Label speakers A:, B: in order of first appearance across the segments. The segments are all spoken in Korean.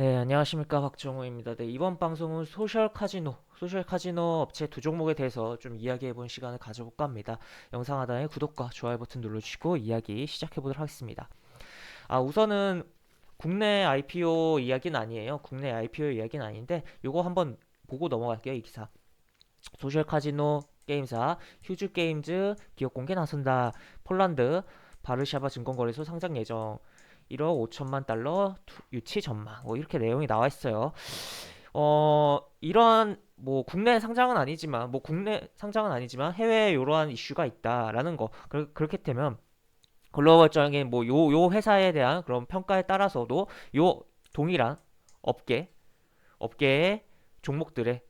A: 네, 안녕하십니까. 박정우입니다. 네, 이번 방송은 소셜 카지노 업체 두 종목에 대해서 좀 이야기해 본 시간을 가져볼까 합니다. 영상 하단에 구독과 좋아요 버튼 눌러주시고 이야기 시작해 보도록 하겠습니다. 우선은 국내 IPO 이야기는 아니에요. 국내 IPO 이야기는 아닌데, 요거 한번 보고 넘어갈게요, 이 기사. 소셜 카지노 게임사 휴즈 게임즈 기업 공개 나선다. 폴란드 바르샤바 증권거래소 상장 예정. 1억 5천만 달러 유치 전망. 뭐 이렇게 내용이 나와 있어요. 이런 뭐 국내 상장은 아니지만 해외에 이러한 이슈가 있다라는 거. 그렇게 되면 글로벌적인 뭐 요 회사에 대한 그런 평가에 따라서도 요 동일한 업계의 종목들의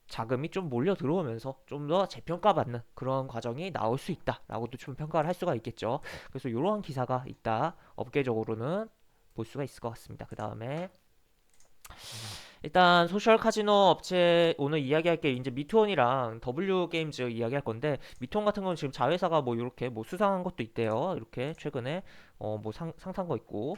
A: 자금이 좀 몰려 들어오면서 좀 더 재평가받는 그런 과정이 나올 수 있다라고도 좀 평가를 할 수가 있겠죠. 그래서 이러한 기사가 있다. 업계적으로는 볼 수가 있을 것 같습니다. 그 다음에 일단 소셜 카지노 업체 오늘 이야기할 게 이제 미톤이랑 W 게임즈 이야기할 건데, 미톤 같은 건 지금 자회사가 뭐 이렇게 뭐 수상한 것도 있대요. 이렇게 최근에 뭐 상상한 거 있고,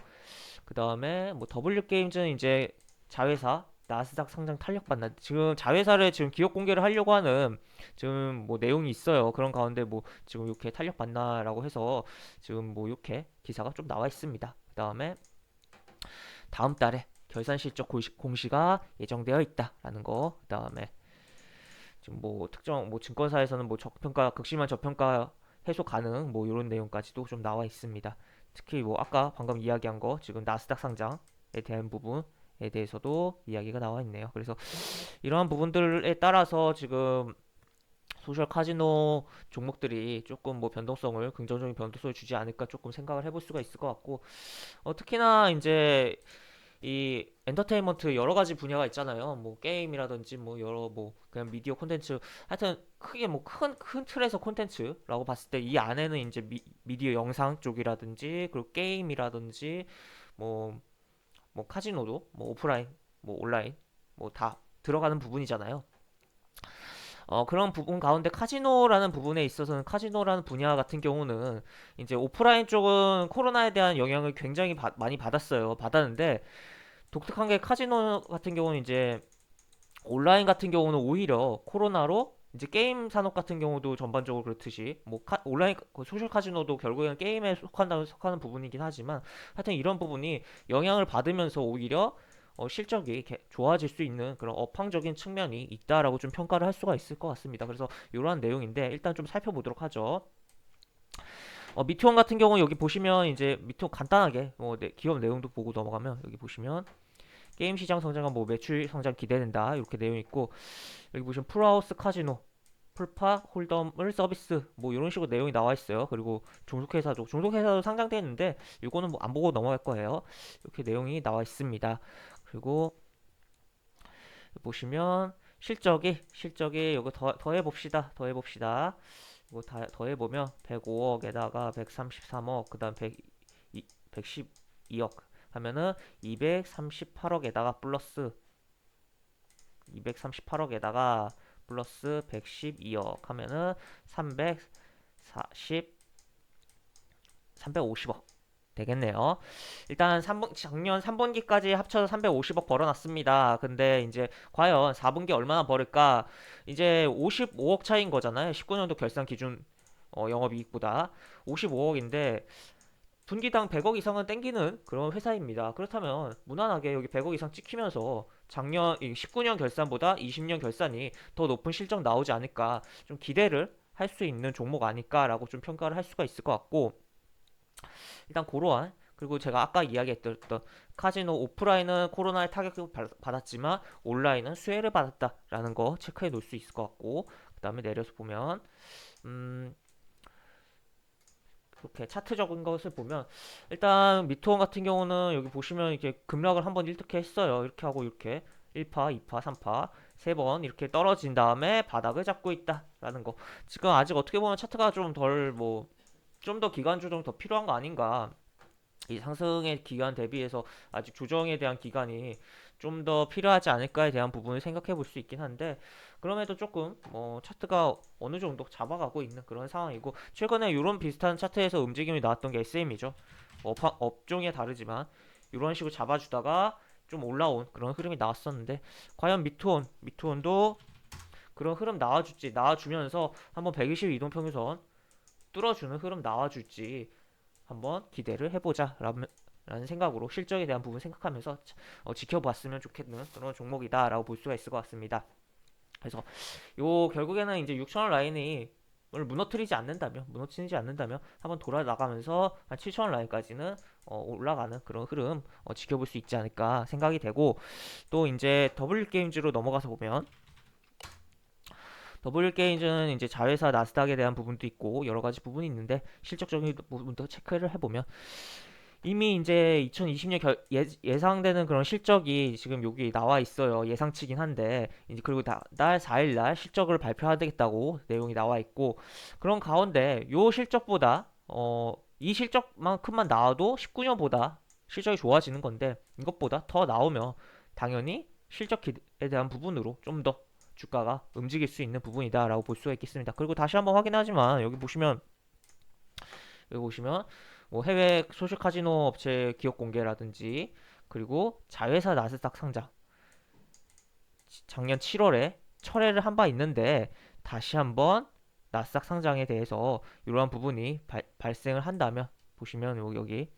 A: 그 다음에 뭐 W 게임즈는 이제 자회사 나스닥 상장 탄력받나, 지금 자회사를 지금 기업 공개를 하려고 하는 지금 뭐 내용이 있어요. 그런 가운데 뭐 지금 이렇게 탄력받나라고 해서 지금 뭐 이렇게 기사가 좀 나와 있습니다. 그 다음에 다음 달에 결산 실적 공시가 예정되어 있다라는 거. 그 다음에 지금 뭐 특정 뭐 증권사에서는 뭐 저평가 극심한 저평가 해소 가능 뭐 이런 내용까지도 좀 나와 있습니다. 특히 뭐 아까 방금 이야기한 거 지금 나스닥 상장에 대한 부분에 대해서도 이야기가 나와 있네요. 그래서 이러한 부분들에 따라서 지금 소셜 카지노 종목들이 조금 뭐 변동성을 긍정적인 변동성을 주지 않을까 조금 생각을 해볼 수가 있을 것 같고, 특히나 이제 이 엔터테인먼트 여러 가지 분야가 있잖아요. 뭐 게임이라든지 뭐 여러 뭐 그냥 미디어 콘텐츠, 하여튼 크게 뭐 큰 틀에서 콘텐츠라고 봤을 때 이 안에는 이제 미디어 영상 쪽이라든지 그리고 게임이라든지 뭐 카지노도 뭐 오프라인 뭐 온라인 뭐 다 들어가는 부분이잖아요. 그런 부분 가운데 카지노라는 부분에 있어서는, 카지노라는 분야 같은 경우는 이제 오프라인 쪽은 코로나에 대한 영향을 굉장히 많이 받았는데, 독특한 게 카지노 같은 경우는 이제 온라인 같은 경우는 오히려 코로나로 이제 게임 산업 같은 경우도 전반적으로 그렇듯이 뭐 온라인 소셜 카지노도 결국에는 게임에 속하는 부분이긴 하지만, 하여튼 이런 부분이 영향을 받으면서 오히려 실적이 좋아질 수 있는 그런 업황적인 측면이 있다라고 좀 평가를 할 수가 있을 것 같습니다. 그래서 이러한 내용인데 일단 좀 살펴보도록 하죠. 미투원 같은 경우 여기 보시면 이제 미투원 간단하게 기업 내용도 보고 넘어가면, 여기 보시면 게임 시장 성장과 뭐 매출 성장 기대된다 이렇게 내용 있고, 여기 보시면 풀하우스 카지노 풀파 홀덤을 서비스 뭐 이런 식으로 내용이 나와 있어요. 그리고 종속회사도 상장되어 있는데 이거는 뭐 안 보고 넘어갈 거예요. 이렇게 내용이 나와 있습니다. 그리고 보시면 실적이 이거 더해 봅시다. 이거 더해 보면 105억에다가 133억, 그다음 112억 하면은 238억에다가 플러스 112억 하면은 340 350억 되겠네요. 일단 작년 3분기까지 합쳐서 350억 벌어놨습니다. 근데 이제 과연 4분기 얼마나 벌을까? 이제 55억 차이인 거잖아요. 19년도 결산 기준 영업이익보다 55억인데 분기당 100억 이상은 땡기는 그런 회사입니다. 그렇다면 무난하게 여기 100억 이상 찍히면서 작년 19년 결산보다 20년 결산이 더 높은 실적 나오지 않을까, 좀 기대를 할 수 있는 종목 아닐까라고 좀 평가를 할 수가 있을 것 같고, 일단 고러한, 그리고 제가 아까 이야기했던 카지노 오프라인은 코로나의 타격을 받았지만 온라인은 수혜를 받았다라는 거 체크해 놓을 수 있을 것 같고, 그 다음에 내려서 보면 이렇게 차트적인 것을 보면 일단 미투원 같은 경우는 여기 보시면 이렇게 급락을 한번 일득해 했어요. 이렇게 하고 이렇게 1파, 2파, 3파 세 번 이렇게 떨어진 다음에 바닥을 잡고 있다라는 거. 지금 아직 어떻게 보면 차트가 좀 덜 뭐 좀 더 기간 조정 더 필요한 거 아닌가. 이 상승의 기간 대비해서 아직 조정에 대한 기간이 좀 더 필요하지 않을까에 대한 부분을 생각해 볼 수 있긴 한데, 그럼에도 조금 차트가 어느 정도 잡아가고 있는 그런 상황이고, 최근에 이런 비슷한 차트에서 움직임이 나왔던 게 SM이죠. 업종이 다르지만 이런 식으로 잡아주다가 좀 올라온 그런 흐름이 나왔었는데 과연 미투온도 그런 흐름 나와주면서 한번 120 이동평균선 뚫어주는 흐름 나와줄지 한번 기대를 해보자 라는 생각으로 실적에 대한 부분 생각하면서 지켜봤으면 좋겠는 그런 종목이다라고 볼 수가 있을 것 같습니다. 그래서 요 결국에는 이제 6천원 라인이 무너뜨리지 않는다면 한번 돌아 나가면서 한 7천원 라인까지는 올라가는 그런 흐름 지켜볼 수 있지 않을까 생각이 되고 또 이제 더블 게임즈로 넘어가서 보면 더블 게임즈는 이제 자회사 나스닥에 대한 부분도 있고 여러 가지 부분이 있는데 실적적인 부분도 체크를 해보면 이미 이제 2020년 예상되는 그런 실적이 지금 여기 나와 있어요. 예상치긴 한데 이제 그리고 날 4일 날 실적을 발표하겠다고 내용이 나와 있고 그런 가운데 요 실적보다 이 실적만큼만 나와도 19년보다 실적이 좋아지는 건데 이것보다 더 나오면 당연히 실적 기대에 대한 부분으로 좀 더 주가가 움직일 수 있는 부분이다라고 볼 수가 있겠습니다. 그리고 다시 한번 확인하지만 여기 보시면 뭐 해외 소셜 카지노 업체 기업 공개라든지 그리고 자회사 나스닥 상장 작년 7월에 철회를 한 바 있는데 다시 한번 나스닥 상장에 대해서 이러한 부분이 발생을 한다면 보시면 여기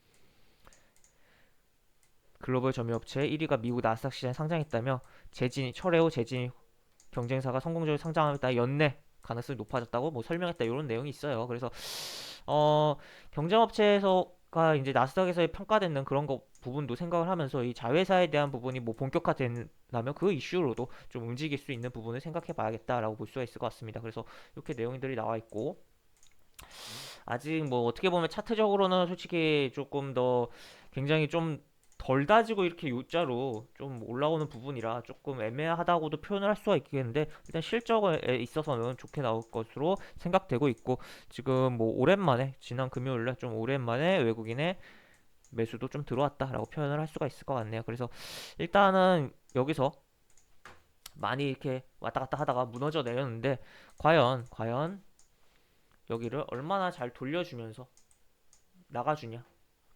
A: 글로벌 점유업체 1위가 미국 나스닥 시장에 상장했다며 철회 후 재진 경쟁사가 성공적으로 상장하다 연내 가능성이 높아졌다고 뭐 설명했다 이런 내용이 있어요. 그래서 경쟁업체에서가 이제 나스닥에서 평가되는 그런 거 부분도 생각을 하면서 이 자회사에 대한 부분이 뭐 본격화된다면 그 이슈로도 좀 움직일 수 있는 부분을 생각해 봐야겠다라고 볼 수가 있을 것 같습니다. 그래서 이렇게 내용들이 나와 있고 아직 뭐 어떻게 보면 차트적으로는 솔직히 조금 더 굉장히 좀 덜 다지고 이렇게 U자로 좀 올라오는 부분이라 조금 애매하다고도 표현을 할 수가 있겠는데 일단 실적에 있어서는 좋게 나올 것으로 생각되고 있고 지금 뭐 오랜만에 지난 금요일날 좀 오랜만에 외국인의 매수도 좀 들어왔다라고 표현을 할 수가 있을 것 같네요. 그래서 일단은 여기서 많이 이렇게 왔다 갔다 하다가 무너져 내렸는데 과연 여기를 얼마나 잘 돌려주면서 나가주냐.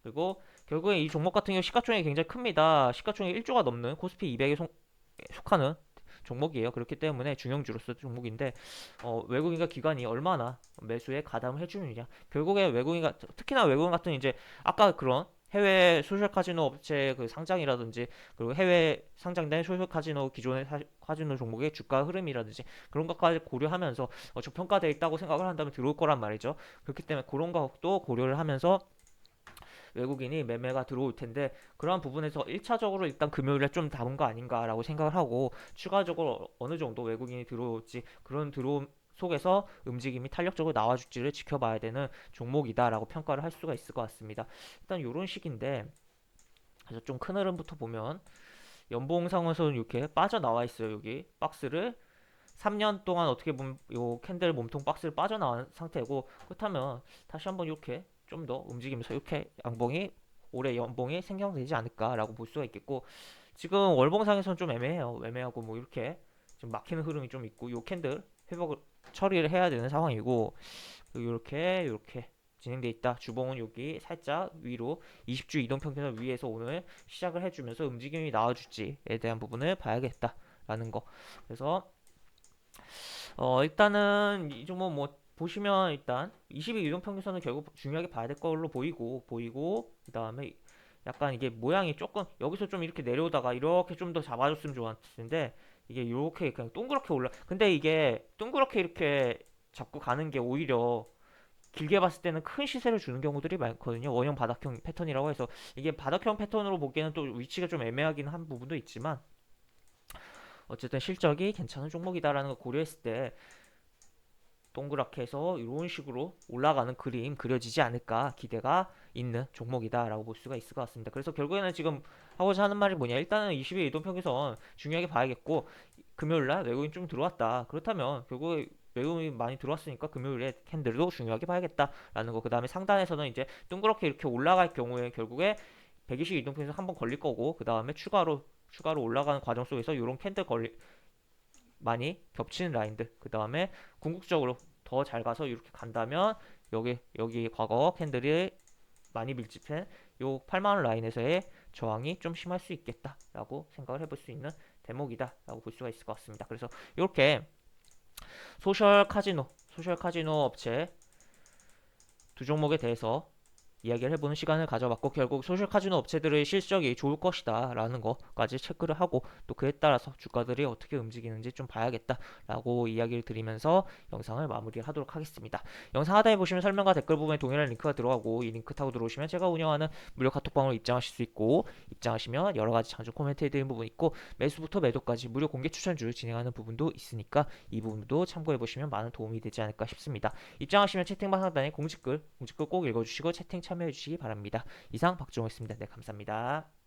A: 그리고 결국에 이 종목 같은 경우 시가총액이 굉장히 큽니다. 시가총액 1조가 넘는 코스피 200에 속하는 종목이에요. 그렇기 때문에 중형주로서 종목인데 외국인과 기관이 얼마나 매수에 가담을 해주느냐. 결국에 특히나 외국인 같은 이제 아까 그런 해외 소셜 카지노 업체 그 상장이라든지 그리고 해외 상장된 소셜 카지노 기존의 카지노 종목의 주가 흐름이라든지 그런 것까지 고려하면서 저평가되어 있다고 생각을 한다면 들어올 거란 말이죠. 그렇기 때문에 그런 것도 고려를 하면서 외국인이 매매가 들어올 텐데 그러한 부분에서 1차적으로 일단 금요일에 좀 담은 거 아닌가라고 생각을 하고 추가적으로 어느 정도 외국인이 들어올지 그런 들어옴 속에서 움직임이 탄력적으로 나와줄지를 지켜봐야 되는 종목이다라고 평가를 할 수가 있을 것 같습니다. 일단 이런 식인데 그래서 좀 큰 흐름부터 보면 연봉상에서는 이렇게 빠져나와 있어요. 여기 박스를 3년 동안 어떻게 보면 요 캔들 몸통 박스를 빠져나온 상태고 그렇다면 다시 한번 이렇게 좀 더 움직이면서 이렇게 올해 연봉이 생성되지 않을까라고 볼 수가 있겠고 지금 월봉상에서는 좀 애매하고 뭐 이렇게 좀 막히는 흐름이 좀 있고 요 캔들 회복을 처리를 해야 되는 상황이고 이렇게 진행돼 있다. 주봉은 여기 살짝 위로 20주 이동평균선 위에서 오늘 시작을 해주면서 움직임이 나와줄지에 대한 부분을 봐야겠다라는 거. 그래서 일단은 이 종목 뭐 보시면 일단 20일 이동평균선은 결국 중요하게 봐야 될 걸로 보이고 그다음에 약간 이게 모양이 조금 여기서 좀 이렇게 내려오다가 이렇게 좀 더 잡아줬으면 좋았을 텐데 이게 이렇게 그냥 동그랗게 올라 근데 이게 동그랗게 이렇게 잡고 가는 게 오히려 길게 봤을 때는 큰 시세를 주는 경우들이 많거든요. 원형 바닥형 패턴이라고 해서 이게 바닥형 패턴으로 보기에는 또 위치가 좀 애매하긴 한 부분도 있지만 어쨌든 실적이 괜찮은 종목이다라는 걸 고려했을 때 동그랗게 해서 이런 식으로 올라가는 그림 그려지지 않을까 기대가 있는 종목이다라고 볼 수가 있을 것 같습니다. 그래서 결국에는 지금 하고자 하는 말이 뭐냐 일단은 20일 이동평균선 중요하게 봐야겠고 금요일날 외국인 좀 들어왔다 그렇다면 결국에 외국인이 많이 들어왔으니까 금요일에 캔들도 중요하게 봐야겠다라는 거. 그 다음에 상단에서는 이제 동그랗게 이렇게 올라갈 경우에 결국에 120 이동평균선 한번 걸릴 거고 그 다음에 추가로 올라가는 과정 속에서 이런 캔들 많이 겹치는 라인들 그 다음에 궁극적으로 더 잘 가서 이렇게 간다면 여기 과거 캔들이 많이 밀집한 요 8만원 라인에서의 저항이 좀 심할 수 있겠다라고 생각을 해볼 수 있는 대목이다라고 볼 수가 있을 것 같습니다. 그래서 이렇게 소셜 카지노 업체 두 종목에 대해서 이야기를 해보는 시간을 가져봤고 결국 소셜 카지노 업체들의 실적이 좋을 것이다 라는 것까지 체크를 하고 또 그에 따라서 주가들이 어떻게 움직이는지 좀 봐야겠다 라고 이야기를 드리면서 영상을 마무리하도록 하겠습니다. 영상 하단에 보시면 설명과 댓글 부분에 동일한 링크가 들어가고 이 링크 타고 들어오시면 제가 운영하는 무료 카톡방으로 입장하실 수 있고 입장하시면 여러가지 장중 코멘트 해드리는 부분 있고 매수부터 매도까지 무료 공개 추천주 진행하는 부분도 있으니까 이 부분도 참고해보시면 많은 도움이 되지 않을까 싶습니다. 입장하시면 채팅방 상단에 공지글 꼭 읽어주시고 채팅 참여해주시기 바랍니다. 이상 박종호였습니다. 네, 감사합니다.